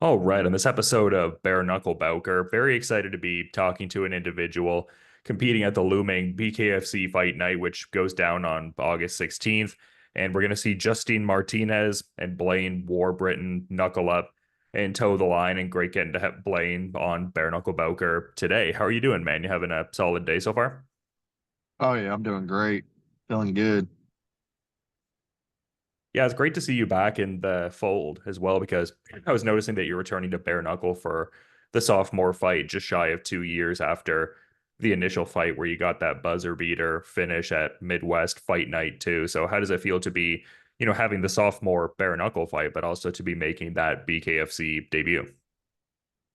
All right, on this episode of Bare Knuckle Bowker, very excited to be talking to an individual competing at the looming BKFC Fight Night, which goes down on August 16th. And we're going to see Justyn Martinez and Blaine Warbritton knuckle up and toe the line. And great getting to have Blaine on Bare Knuckle Bowker today. How are you doing, man? You having a solid day so far? Oh yeah, I'm doing great. Feeling good. Yeah, it's great to see you back in the fold as well because I was noticing that you're returning to bare knuckle for the sophomore fight just shy of 2 years after the initial fight where you got that buzzer beater finish at Midwest Fight Night too. So how does it feel to be, having the sophomore bare knuckle fight, but also to be making that BKFC debut?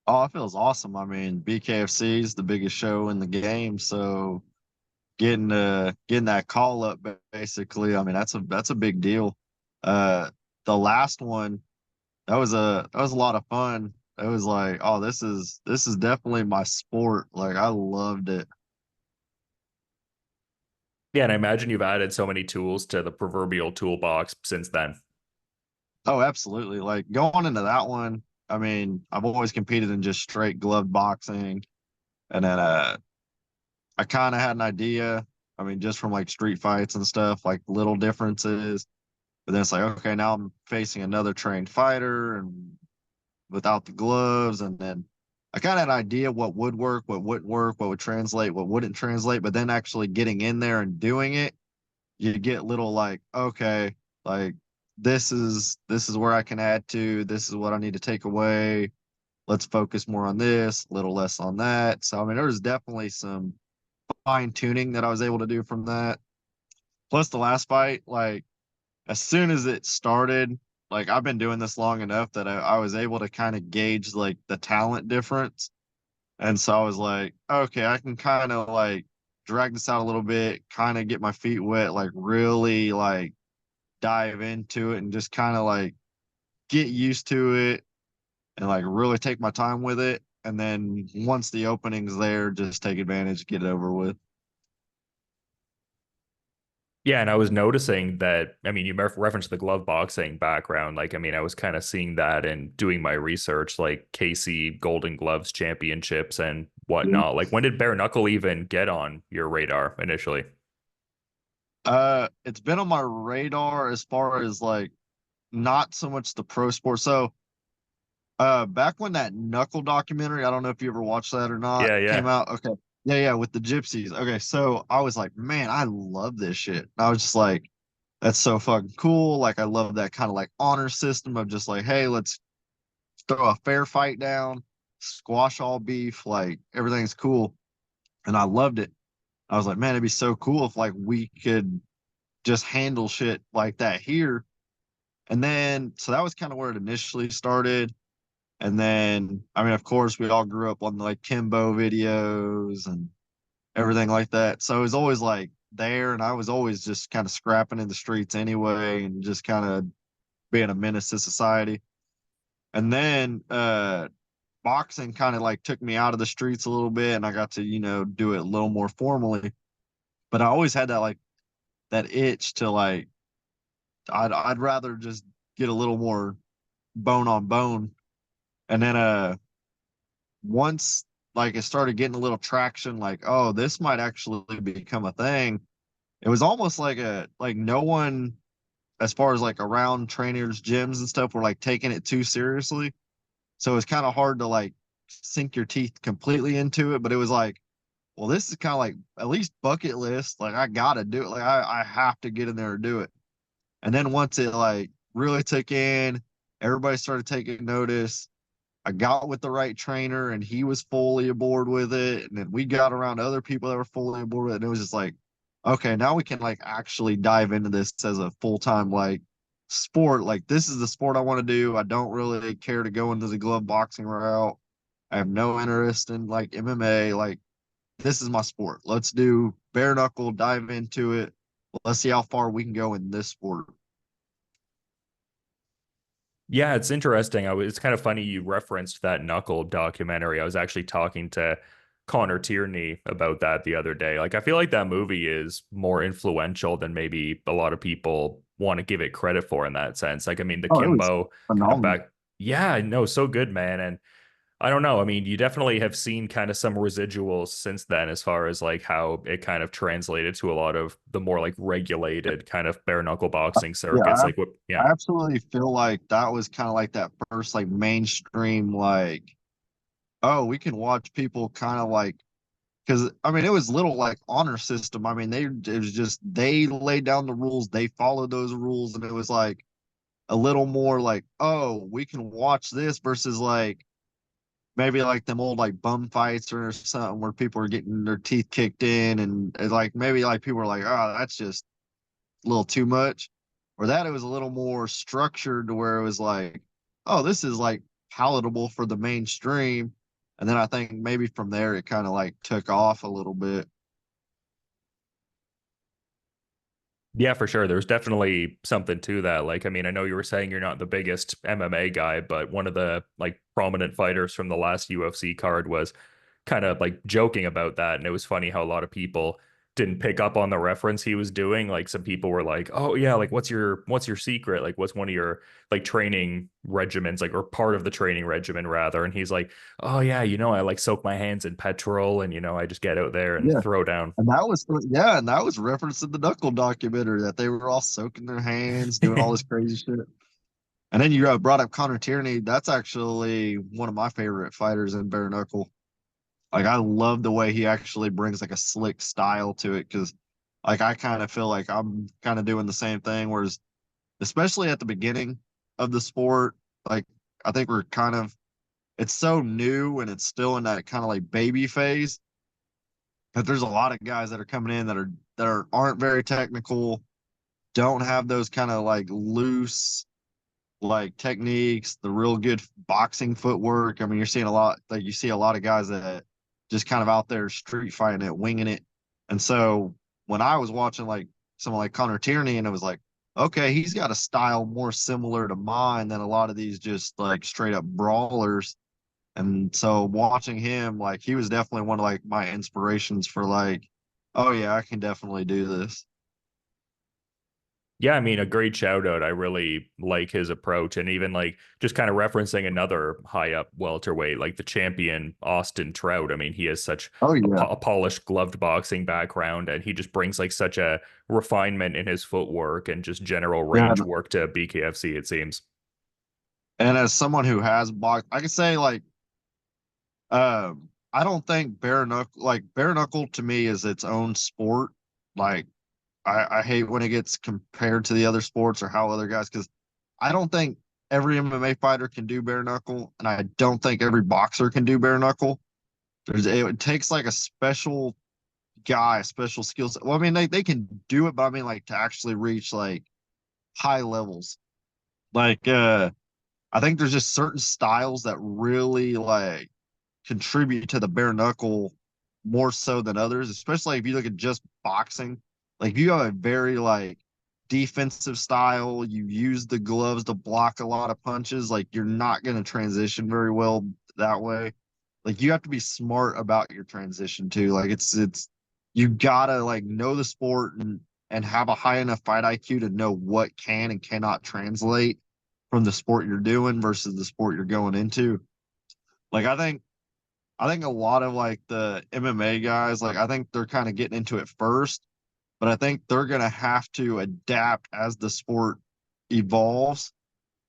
Oh, it feels awesome. I mean, BKFC is the biggest show in the game, so getting that call up basically, I mean, that's a big deal. Uh the last one, that was a lot of fun. It was like, oh, this is definitely my sport. Like I loved it. Yeah, and I imagine you've added so many tools to the proverbial toolbox since then. Oh, absolutely. Like going into that one, I mean, I've always competed in just straight glove boxing. And then I kind of had an idea. I mean, just from like street fights and stuff, like little differences. But then it's like, okay, now I'm facing another trained fighter and without the gloves. And then I kind of had an idea what would work, what wouldn't work, what would translate, what wouldn't translate. But then actually getting in there and doing it, you get little like, okay, like this is where I can add to, this is what I need to take away. Let's focus more on this, a little less on that. So I mean, there was definitely some fine tuning that I was able to do from that. Plus the last fight, like as soon as it started, like I've been doing this long enough that I was able to kind of gauge like the talent difference. And so I was like, okay, I can kind of like drag this out a little bit, kind of get my feet wet, like really like dive into it and just kind of like get used to it and like really take my time with it. And then once the opening's there, just take advantage, get it over with. Yeah, and I was noticing that, I mean, you referenced the glove boxing background. Like, I mean, I was kind of seeing that and doing my research, like KC Golden Gloves championships and whatnot. Like, when did bare knuckle even get on your radar initially? It's been on my radar as far as like not so much the pro sport. So, back when that Knuckle documentary, I don't know if you ever watched that or not, Yeah, came yeah. out. Okay. Yeah, yeah, with the gypsies. Okay, so I was like, man, I love this shit. And I was just like, that's so fucking cool. Like, I love that kind of like honor system of just like, hey, let's throw a fair fight down, squash all beef, like everything's cool. And I loved it. I was like, man, it'd be so cool if like we could just handle shit like that here. And then, so that was kind of where it initially started. And then, I mean, of course, we all grew up on like Kimbo videos and everything like that. So it was always like there. And I was always just kind of scrapping in the streets anyway and just kind of being a menace to society. And then, boxing kind of like took me out of the streets a little bit and I got to, do it a little more formally. But I always had that like that itch to like, I'd rather just get a little more bone on bone. And then, once like it started getting a little traction, like, oh, this might actually become a thing. It was almost like no one, as far as like around trainers, gyms and stuff, were like taking it too seriously. So it was kind of hard to like sink your teeth completely into it. But it was like, well, this is kind of like at least bucket list. Like I gotta do it. Like I have to get in there and do it. And then once it like really took in, everybody started taking notice. I got with the right trainer and he was fully aboard with it. And then we got around other people that were fully aboard with it. And it was just like, okay, now we can like actually dive into this as a full-time like sport. Like this is the sport I want to do. I don't really care to go into the glove boxing route. I have no interest in like MMA. Like this is my sport. Let's do bare knuckle, dive into it. Let's see how far we can go in this sport. Yeah, it's interesting. It's kind of funny you referenced that Knuckle documentary. I was actually talking to Connor Tierney about that the other day. Like, I feel like that movie is more influential than maybe a lot of people want to give it credit for in that sense. Like, I mean, the Oh, it was Kimbo kind of phenomenal. Yeah, no, so good, man. And I don't know. I mean, you definitely have seen kind of some residuals since then, as far as like how it kind of translated to a lot of the more like regulated kind of bare knuckle boxing Yeah, circuits. Like what, yeah. I absolutely feel like that was kind of like that first like mainstream like, oh, we can watch people kind of like, because I mean it was little like honor system. I mean it was just they laid down the rules, they followed those rules, and it was like a little more like, oh, we can watch this versus like maybe like them old like bum fights or something where people are getting their teeth kicked in, and like maybe like people are like, oh, that's just a little too much. Or that it was a little more structured to where it was like, oh, this is like palatable for the mainstream. And then I think maybe from there it kind of like took off a little bit. Yeah, for sure. There's definitely something to that. Like, I mean, I know you were saying you're not the biggest MMA guy, but one of the like prominent fighters from the last UFC card was kind of like joking about that. And it was funny how a lot of people didn't pick up on the reference he was doing. Like some people were like, "Oh yeah, like what's your secret? Like what's one of your like training regimens, like or part of the training regimen rather?" And he's like, "Oh yeah, I like soak my hands in petrol and I just get out there and Yeah. throw down." And that was, yeah, and that was referenced in the Knuckle documentary that they were all soaking their hands, doing all this crazy shit. And then you brought up Connor Tierney. That's actually one of my favorite fighters in bare knuckle. Like I love the way he actually brings like a slick style to it because like I kind of feel like I'm kind of doing the same thing. Whereas especially at the beginning of the sport, like I think we're kind of it's so new and it's still in that kind of like baby phase that there's a lot of guys that are coming in that aren't very technical, don't have those kind of like loose like techniques, the real good boxing footwork. I mean, you're seeing a lot like you see a lot of guys that just kind of out there street fighting it, winging it. And so when I was watching like someone like Connor Tierney, and it was like, okay, he's got a style more similar to mine than a lot of these just like straight up brawlers. And so watching him, like he was definitely one of like my inspirations for like, oh yeah, I can definitely do this. Yeah, I mean, a great shout out. I really like his approach. And even like just kind of referencing another high up welterweight, like the champion Austin Trout. I mean, he has such Oh a, yeah. po- a polished gloved boxing background, and he just brings like such a refinement in his footwork and just general Yeah. range work to BKFC, it seems. And as someone who has boxed, I can say like I don't think bare knuckle to me is its own sport. Like I hate when it gets compared to the other sports or how other guys because I don't think every MMA fighter can do bare knuckle, and I don't think every boxer can do bare knuckle. It takes like a special guy, a special skill set. Well, I mean they can do it, but I mean like to actually reach like high levels. Like I think there's just certain styles that really like contribute to the bare knuckle more so than others, especially if you look at just boxing. Like if you have a very like defensive style, you use the gloves to block a lot of punches, like you're not going to transition very well that way. Like you have to be smart about your transition too. Like it's you gotta like know the sport and have a high enough fight IQ to know what can and cannot translate from the sport you're doing versus the sport you're going into. Like I think a lot of like the MMA guys, like I think they're kind of getting into it first, but I think they're gonna have to adapt as the sport evolves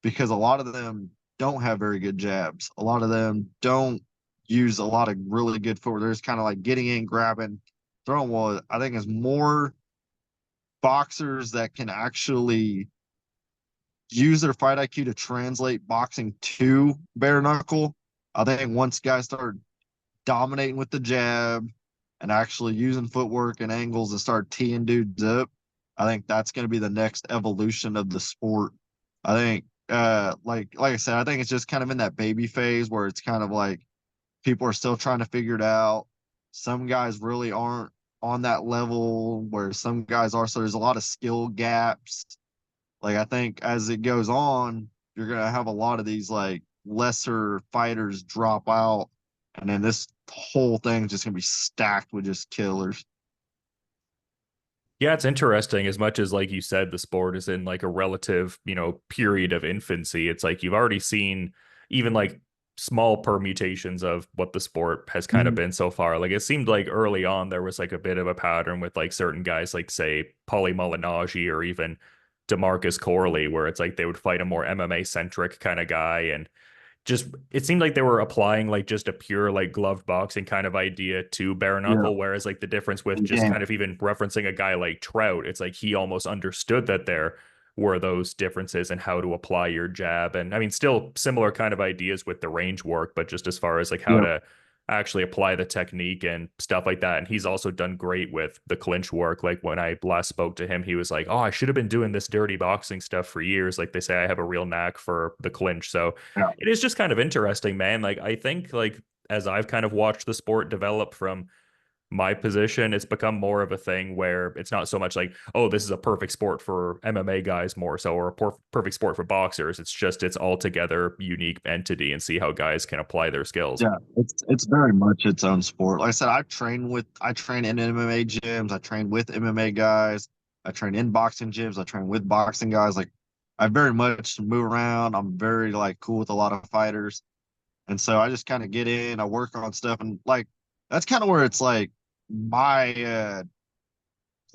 because a lot of them don't have very good jabs. A lot of them don't use a lot of really good footwork. They're just kind of like getting in, grabbing, throwing. Well, I think is more boxers that can actually use their fight IQ to translate boxing to bare knuckle. I think once guys start dominating with the jab and actually using footwork and angles and start teeing dudes up, I think that's going to be the next evolution of the sport. I think, like I said, I think it's just kind of in that baby phase where it's kind of like people are still trying to figure it out. Some guys really aren't on that level where some guys are. So there's a lot of skill gaps. Like I think as it goes on, you're gonna have a lot of these like lesser fighters drop out, and then this whole thing is just gonna be stacked with just killers. Yeah, it's interesting as much as like you said, the sport is in like a relative, period of infancy. It's like you've already seen even like small permutations of what the sport has kind of Mhm. been so far. Like it seemed like early on there was like a bit of a pattern with like certain guys like say Paulie Malignaggi or even DeMarcus Corley, where it's like they would fight a more MMA centric kind of guy and just it seemed like they were applying like just a pure like gloved boxing kind of idea to bare Yeah. knuckle, whereas like the difference with just Yeah. kind of even referencing a guy like Trout, it's like he almost understood that there were those differences and how to apply your jab. And I mean, still similar kind of ideas with the range work, but just as far as like how Yeah. to actually apply the technique and stuff like that. And he's also done great with the clinch work. Like when I last spoke to him, he was like, "Oh, I should have been doing this dirty boxing stuff for years." Like they say, I have a real knack for the clinch. So Yeah. it is just kind of interesting, man. Like I think like as I've kind of watched the sport develop from my position, it's become more of a thing where it's not so much like, oh, this is a perfect sport for MMA guys more so, or a perfect sport for boxers. It's just it's altogether unique entity and see how guys can apply their skills. Yeah, it's very much its own sport. Like I said, I train in MMA gyms, I train with MMA guys, I train in boxing gyms, I train with boxing guys. Like I very much move around. I'm very like cool with a lot of fighters. And so I just kind of get in, I work on stuff and like that's kind of where it's like my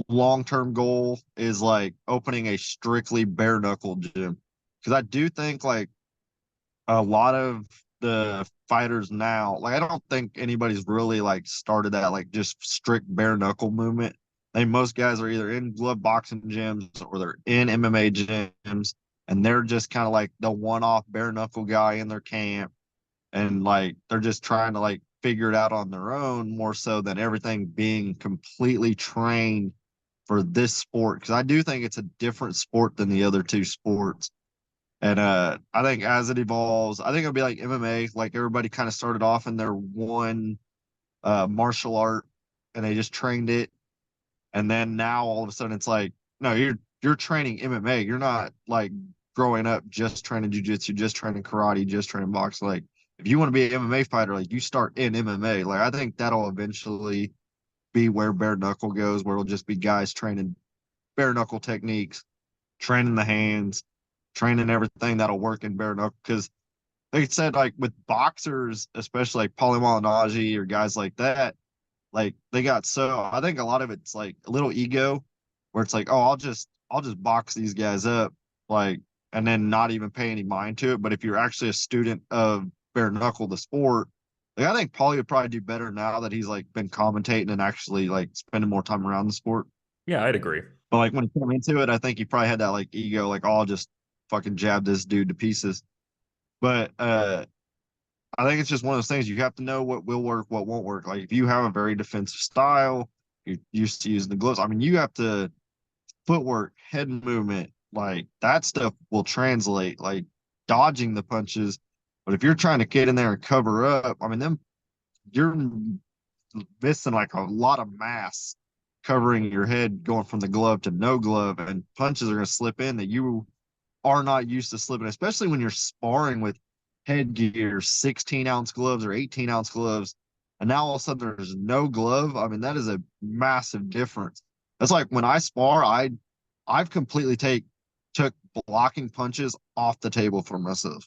long-term goal is like opening a strictly bare knuckle gym. Because I do think like a lot of the fighters now, like I don't think anybody's really like started that like just strict bare knuckle movement. I think most guys are either in glove boxing gyms or they're in MMA gyms, and they're just kind of like the one-off bare knuckle guy in their camp, and like they're just trying to like figure it out on their own more so than everything being completely trained for this sport. Because I do think it's a different sport than the other two sports. And I think as it evolves, I think it'll be like MMA. Like everybody kind of started off in their one martial art, and they just trained it. And then now all of a sudden it's like, no, you're training MMA. You're not like growing up just training jujitsu, just training karate, just training boxing. Like if you want to be an MMA fighter, like you start in MMA. Like I think that'll eventually be where bare knuckle goes, where it'll just be guys training bare knuckle techniques, training the hands, training everything that'll work in bare knuckle. Because they said like with boxers, especially like Paulie Malignaggi or guys like that, like they got so I think a lot of it's like a little ego, where it's like, oh, I'll just box these guys up, like, and then not even pay any mind to it. But if you're actually a student of bare knuckle, the sport, like I think Paulie would probably do better now that he's like been commentating and actually like spending more time around the sport. Yeah, I'd agree. But like when he came into it, I think he probably had that like ego, like, oh, I'll just fucking jab this dude to pieces. But I think it's just one of those things you have to know what will work, what won't work. Like if you have a very defensive style, you're used to using the gloves. I mean, you have to footwork, head movement, like that stuff will translate, like dodging the punches. But if you're trying to get in there and cover up, I mean, them you're missing like a lot of mass covering your head going from the glove to no glove, and punches are going to slip in that you are not used to slipping, especially when you're sparring with headgear, 16-ounce gloves or 18-ounce gloves. And now all of a sudden there's no glove. I mean, that is a massive difference. That's like when I spar, I've completely took blocking punches off the table for myself.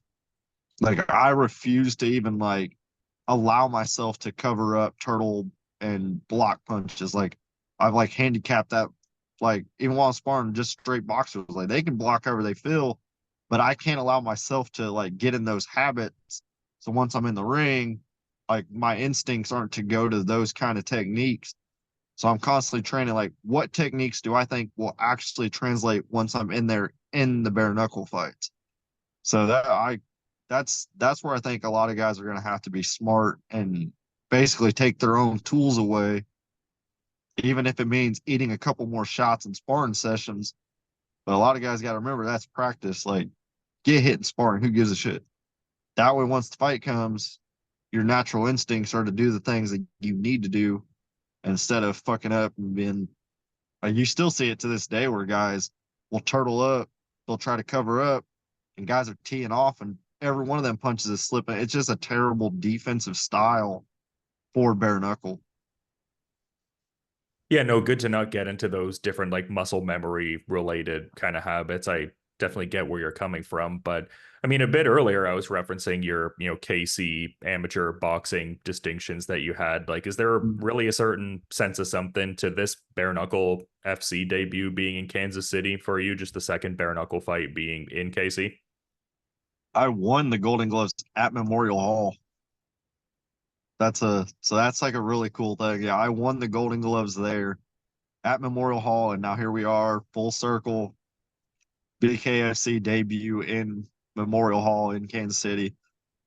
Like I refuse to even like allow myself to cover up turtle and block punches. Like I've like handicapped that, like even while I'm sparring just straight boxers, like they can block however they feel, but I can't allow myself to like get in those habits. So once I'm in the ring, like my instincts aren't to go to those kind of techniques. So I'm constantly training like what techniques do I think will actually translate once I'm in there in the bare knuckle fights. So that's where I think a lot of guys are going to have to be smart and basically take their own tools away, even if it means eating a couple more shots in sparring sessions. But a lot of guys got to remember that's practice. Like, get hit in sparring. Who gives a shit? That way, once the fight comes, your natural instincts are to do the things that you need to do instead of fucking up and being. You still see it to this day where guys will turtle up, they'll try to cover up, and guys are teeing off, and every one of them punches is slipping. It's just a terrible defensive style for bare knuckle. Yeah, no, good to not get into those different like muscle memory related kind of habits. I definitely get where you're coming from, but I mean, a bit earlier I was referencing your, KC amateur boxing distinctions that you had. Like, is there really a certain sense of something to this bare knuckle FC debut being in Kansas City for you? Just the second bare knuckle fight being in KC? I won the Golden Gloves at Memorial Hall. That's like a really cool thing. Yeah, I won the Golden Gloves there at Memorial Hall, and now here we are, full circle, BKFC debut in Memorial Hall in Kansas City.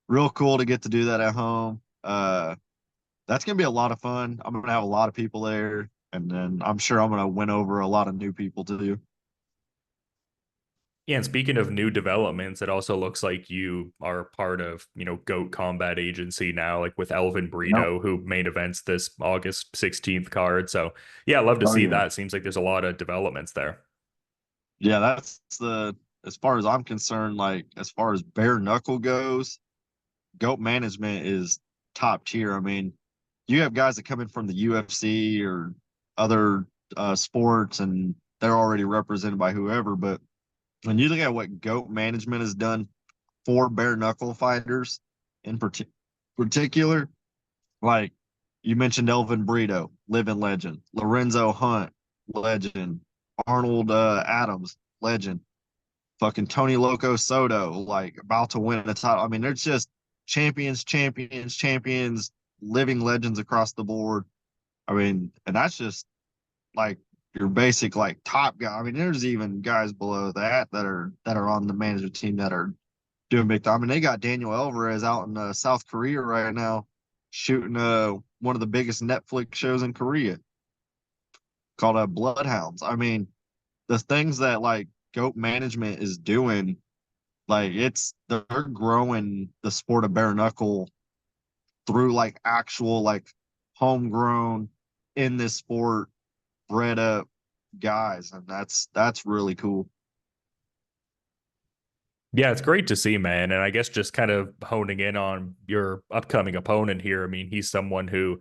Real cool to get to do that at home. That's gonna be a lot of fun. I'm gonna have a lot of people there, and then I'm sure I'm gonna win over a lot of new people too. Yeah, and speaking of new developments, it also looks like you are part of, GOAT Combat Agency now, like with Elvin Yep. Brito, who main events this August 16th card. So yeah, I love to Oh see yeah. that. Seems like there's a lot of developments there. Yeah, that's the as far as I'm concerned, like as far as bare knuckle goes, GOAT management is top tier. I mean, you have guys that come in from the UFC or other sports and they're already represented by whoever. But when you look at what GOAT management has done for bare knuckle fighters in particular, like you mentioned Elvin Brito, living legend, Lorenzo Hunt, legend, Arnold Adams, legend, fucking Tony Loco Soto, like about to win a title. I mean, there's just champions, champions, champions, living legends across the board. I mean, and that's just like your basic like top guy. I mean, there's even guys below that are on the management team that are doing big time. I mean, they got Daniel Alvarez out in South Korea right now, shooting one of the biggest Netflix shows in Korea called Bloodhounds. I mean, the things that like GOAT management is doing, like they're growing the sport of bare knuckle through like actual like homegrown in this sport bred up guys, and that's really cool. Yeah, it's great to see, man. And I guess just kind of honing in on your upcoming opponent here. I mean, he's someone who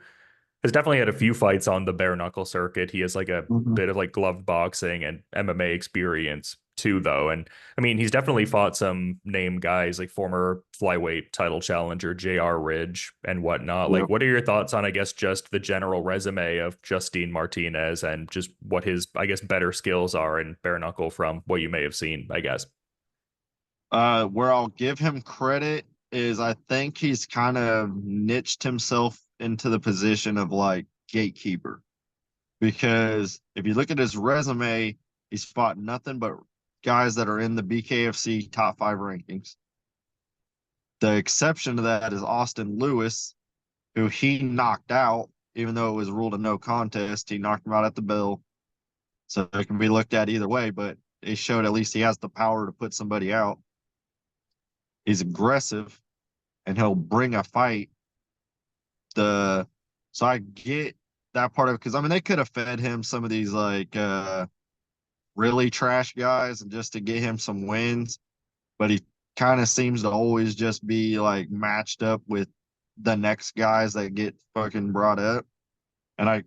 has definitely had a few fights on the bare knuckle circuit. He has like a Mhm. bit of like glove boxing and MMA experience too, though. And I mean, he's definitely fought some name guys like former flyweight title challenger JR Ridge and whatnot. Like, Yep. what are your thoughts on, I guess, just the general resume of Justyn Martinez and just what his, I guess, better skills are in bare knuckle from what you may have seen, I guess? Where I'll give him credit is I think he's kind of niched himself into the position of like gatekeeper because if you look at his resume, he's fought nothing but guys that are in the BKFC top five rankings. The exception to that is Austin Lewis, who he knocked out, even though it was ruled a no contest. He knocked him out at the bell. So it can be looked at either way, but it showed at least he has the power to put somebody out. He's aggressive and he'll bring a fight. The so I get that part of it because I mean they could have fed him some of these like really trash guys and just to get him some wins, but he kind of seems to always just be like matched up with the next guys that get fucking brought up. And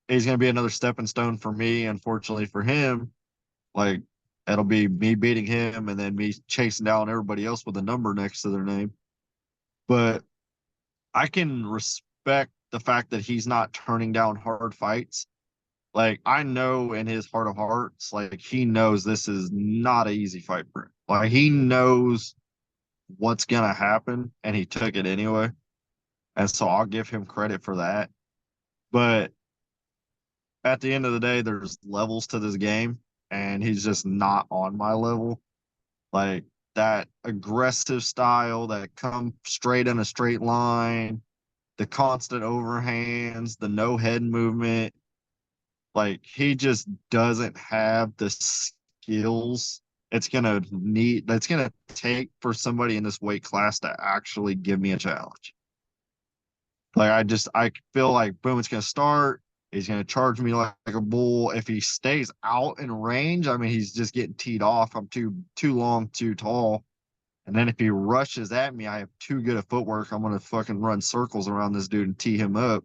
he's gonna be another stepping stone for me, unfortunately for him. Like it'll be me beating him and then me chasing down everybody else with a number next to their name. But I can respect the fact that he's not turning down hard fights. Like I know in his heart of hearts, like he knows this is not an easy fight for him. Like he knows what's gonna happen and he took it anyway. And so I'll give him credit for that. But at the end of the day, there's levels to this game, and he's just not on my level. Like that aggressive style that come straight in a straight line, the constant overhands, the no head movement. Like he just doesn't have the skills it's gonna take for somebody in this weight class to actually give me a challenge. Like I feel like boom, it's gonna start. He's gonna charge me like a bull. If he stays out in range, I mean he's just getting teed off. I'm too long, too tall. And then if he rushes at me, I have too good a footwork. I'm gonna fucking run circles around this dude and tee him up.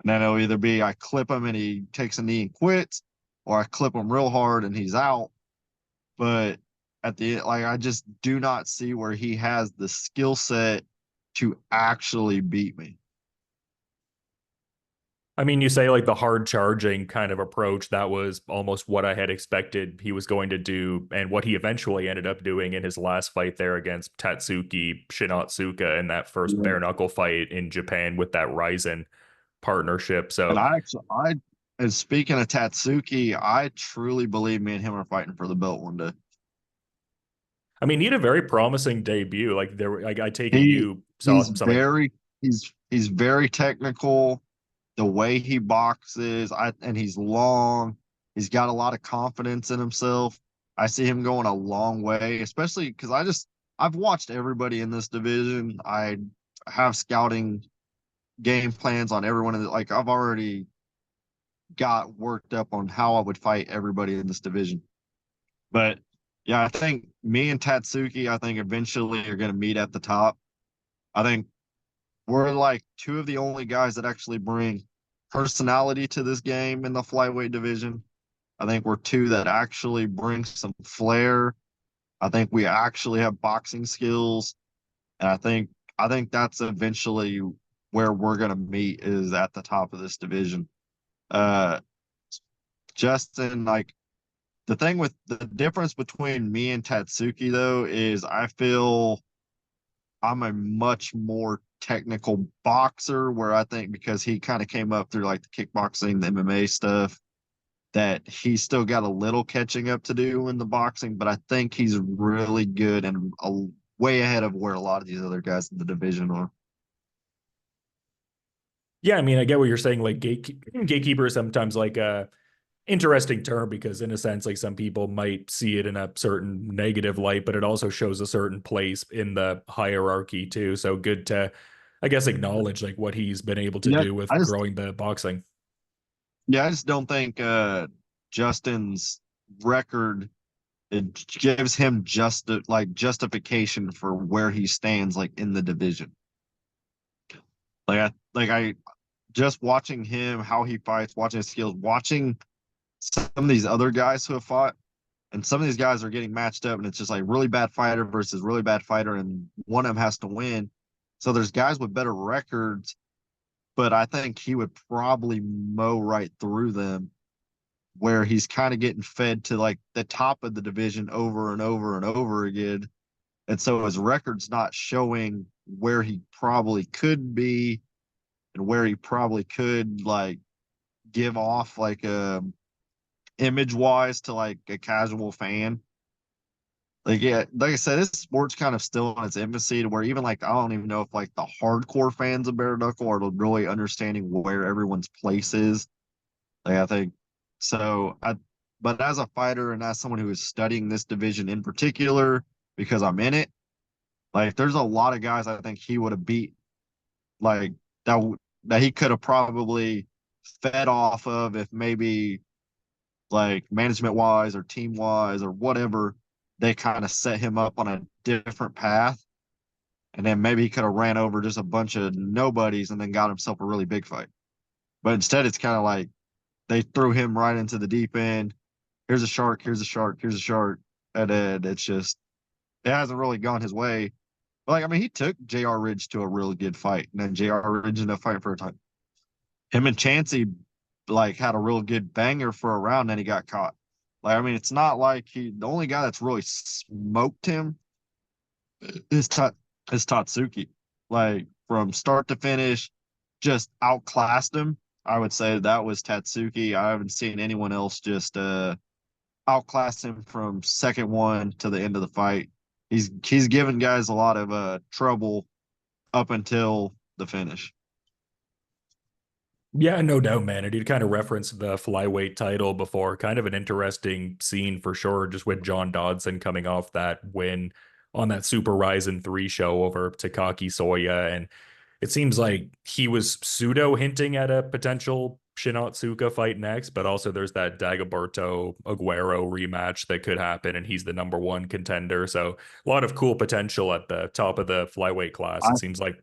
And then it'll either be I clip him and he takes a knee and quits, or I clip him real hard and he's out. But at the end, like I just do not see where he has the skill set to actually beat me. I mean, you say like the hard charging kind of approach, that was almost what I had expected he was going to do, and what he eventually ended up doing in his last fight there against Tatsuki Shinotsuka in that first Yeah. bare knuckle fight in Japan with that Ryzen partnership. And So, and speaking of Tatsuki, I truly believe me and him are fighting for the belt one day. I mean, he had a very promising debut. Like there, I take it He you saw he's something. very he's very technical. The way he boxes, and he's long. He's got a lot of confidence in himself. I see him going a long way, especially because I've watched everybody in this division. I have scouting game plans on everyone in the, like I've already got worked up on how I would fight everybody in this division. But yeah, I think me and Tatsuki, I think eventually are going to meet at the top. I think we're like two of the only guys that actually bring personality to this game in the flyweight division. I think we're two that actually bring some flair. I think we actually have boxing skills, and I think that's eventually where we're gonna meet is at the top of this division. Uh, Justyn, like the thing with the difference between me and Tatsuki though is I feel I'm a much more technical boxer where I think because he kind of came up through like the kickboxing, the MMA stuff, that he's still got a little catching up to do in the boxing, but I think he's really good and way ahead of where a lot of these other guys in the division are. Yeah, I mean, I get what you're saying. Like gatekeeper is sometimes like a interesting term because in a sense, like some people might see it in a certain negative light, but it also shows a certain place in the hierarchy too. So good to, I guess, acknowledge like what he's been able to Yeah, do with growing the boxing. I just don't think Justin's record it gives him like justification for where he stands like in the division. I just watching him how he fights, watching his skills, watching some of these other guys who have fought, and some of these guys are getting matched up, and it's just like really bad fighter versus really bad fighter, and one of them has to win. So there's guys with better records, but I think he would probably mow right through them where he's kind of getting fed to like the top of the division over and over and over again. And so his record's not showing where he probably could be and where he probably could like give off like a image wise to like a casual fan. Like yeah, like I said, this sport's kind of still in its infancy to where even like I don't even know if like the hardcore fans of bare knuckle are really understanding where everyone's place is. Like I think so. But as a fighter and as someone who is studying this division in particular, because I'm in it, like there's a lot of guys I think he would have beat like that he could have probably fed off of if maybe like management wise or team wise or whatever, they kind of set him up on a different path. And then maybe he could have ran over just a bunch of nobodies and then got himself a really big fight. But instead, it's kind of like they threw him right into the deep end. Here's a shark, here's a shark, here's a shark. And then it's just, it hasn't really gone his way. But like, I mean, he took JR Ridge to a really good fight. And then JR Ridge ended up fighting for a time. Him and Chansey like had a real good banger for a round, then he got caught. Like, I mean, it's not like the only guy that's really smoked him is Tatsuki. Like from start to finish, just outclassed him. I would say that was Tatsuki. I haven't seen anyone else just outclass him from second one to the end of the fight. He's given guys a lot of trouble up until the finish. Yeah, no doubt, man. And you kind of referenced the flyweight title before. Kind of an interesting scene for sure, just with John Dodson coming off that win on that Super Ryzen 3 show over Takaki Soya. And it seems like he was pseudo hinting at a potential Shinotsuka fight next, but also there's that Dagoberto Aguero rematch that could happen, and he's the number one contender. So a lot of cool potential at the top of the flyweight class, I it seems like.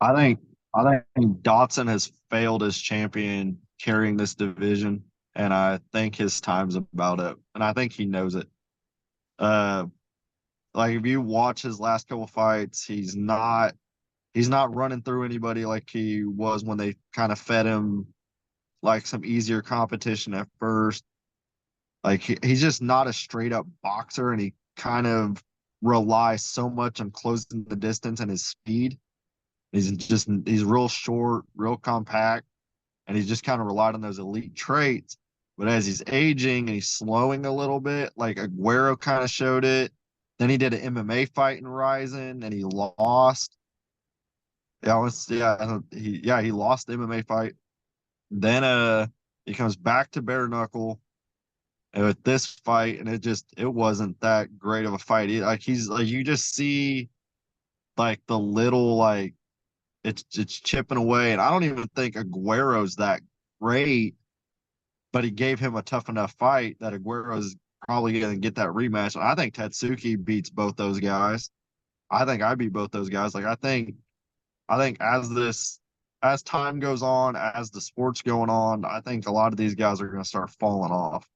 I think I think Dotson has failed as champion carrying this division, and I think his time's about up, and I think he knows it. Uh, like if you watch his last couple fights, he's not running through anybody like he was when they kind of fed him like some easier competition at first. Like he's just not a straight up boxer, and he kind of relies so much on closing the distance and his speed. He's real short, real compact, and he's just kind of relied on those elite traits. But as he's aging and he's slowing a little bit, like Aguero kind of showed it. Then he did an MMA fight in Ryzen and he lost. He lost the MMA fight. Then he comes back to bare knuckle with this fight, and it wasn't that great of a fight. Like he's like you just see like the little like it's chipping away, and I don't even think Aguero's that great, but he gave him a tough enough fight that Aguero's probably going to get that rematch. And I think Tatsuki beats both those guys. I think I beat both those guys. Like I think as time goes on, as the sport's going on, I think a lot of these guys are going to start falling off.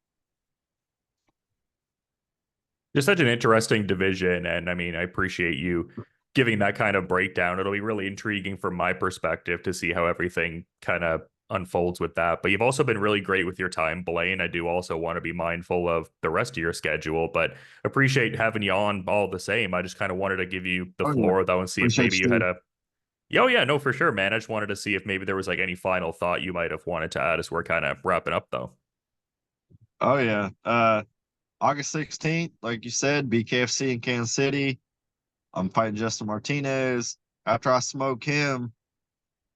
Just such an interesting division. And I mean, I appreciate you giving that kind of breakdown. It'll be really intriguing from my perspective to see how everything kind of unfolds with that. But you've also been really great with your time, Blaine. I do also want to be mindful of the rest of your schedule, but appreciate having you on all the same. I just kind of wanted to give you the Oh yeah, floor though and see if appreciate maybe you had you. a oh yeah, no, for sure, man. I just wanted to see if maybe there was like any final thought you might have wanted to add as we're kind of wrapping up though. Oh yeah. August 16th, like you said, BKFC in Kansas City. I'm fighting Justyn Martinez. After I smoke him,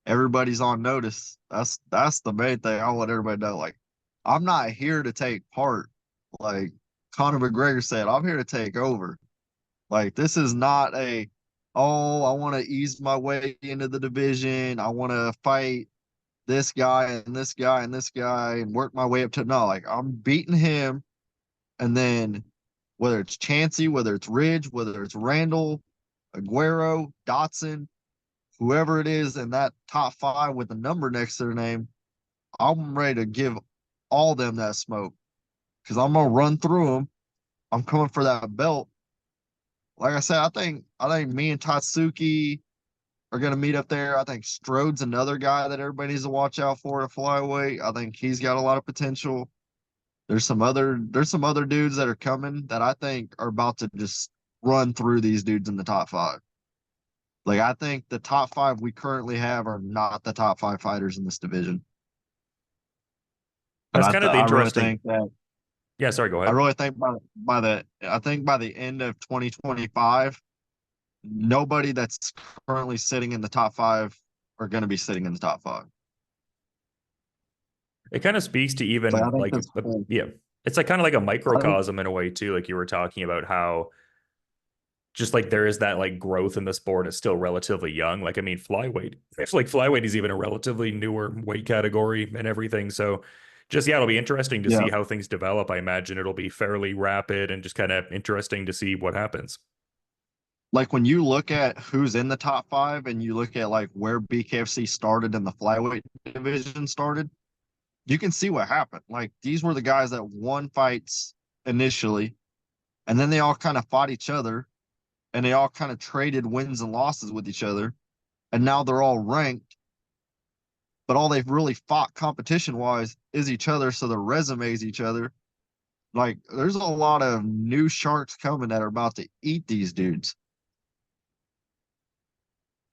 everybody's on notice. That's the main thing. I want everybody to know. Like, I'm not here to take part. Like Conor McGregor said, I'm here to take over. Like, this is not I want to ease my way into the division. I want to fight this guy and this guy and this guy and work my way up to no. Like, I'm beating him, and then whether it's Chansey, whether it's Ridge, whether it's Randall, Aguero, Dotson, whoever it is in that top five with a number next to their name, I'm ready to give all them that smoke because I'm gonna run through them. I'm coming for that belt. Like I said, I think me and Tatsuki are gonna meet up there. I think Strode's another guy that everybody needs to watch out for at flyweight. I think he's got a lot of potential. There's some other dudes that are coming that I think are about to just run through these dudes in the top five. Like I think the top five we currently have are not the top five fighters in this division. And That's I kind th- of the I really interesting. think that Yeah, sorry, go I ahead. really think by the end of 2025, nobody that's currently sitting in the top five are going to be sitting in the top five. It kind of speaks to Like even I think like that's cool. yeah, it's like kind of like a I think microcosm in a way too. Like you were talking about how just like there is that like growth in the sport. It's still relatively young. Like I mean, flyweight. It's like flyweight is even a relatively newer weight category and everything. So just yeah, it'll be interesting to yeah, see how things develop. I imagine it'll be fairly rapid and just kind of interesting to see what happens. like when you look at who's in the top five and you look at like where BKFC started and the flyweight division started, you can see what happened. Like these were the guys that won fights initially, and then they all kind of fought each other, and they all kind of traded wins and losses with each other, and now they're all ranked, but all they've really fought competition wise is each other, so their resumes each other. Like there's a lot of new sharks coming that are about to eat these dudes.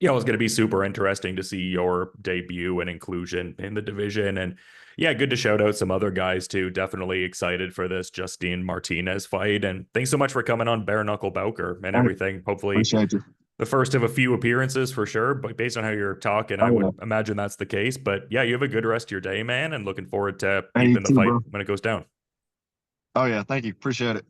Yeah, it was going to be super interesting to see your debut and inclusion in the division. And yeah, good to shout out some other guys too. Definitely excited for this Justyn Martinez fight. And thanks so much for coming on Bare Knuckle Bowker and Hey, everything. Hopefully, appreciate you. the first of a few appearances for sure. But based on how you're talking, I Oh would yeah. imagine that's the case. But yeah, you have a good rest of your day, man. And looking forward to Hey, you peeping the too, fight bro. when it goes down. Oh yeah, thank you. Appreciate it.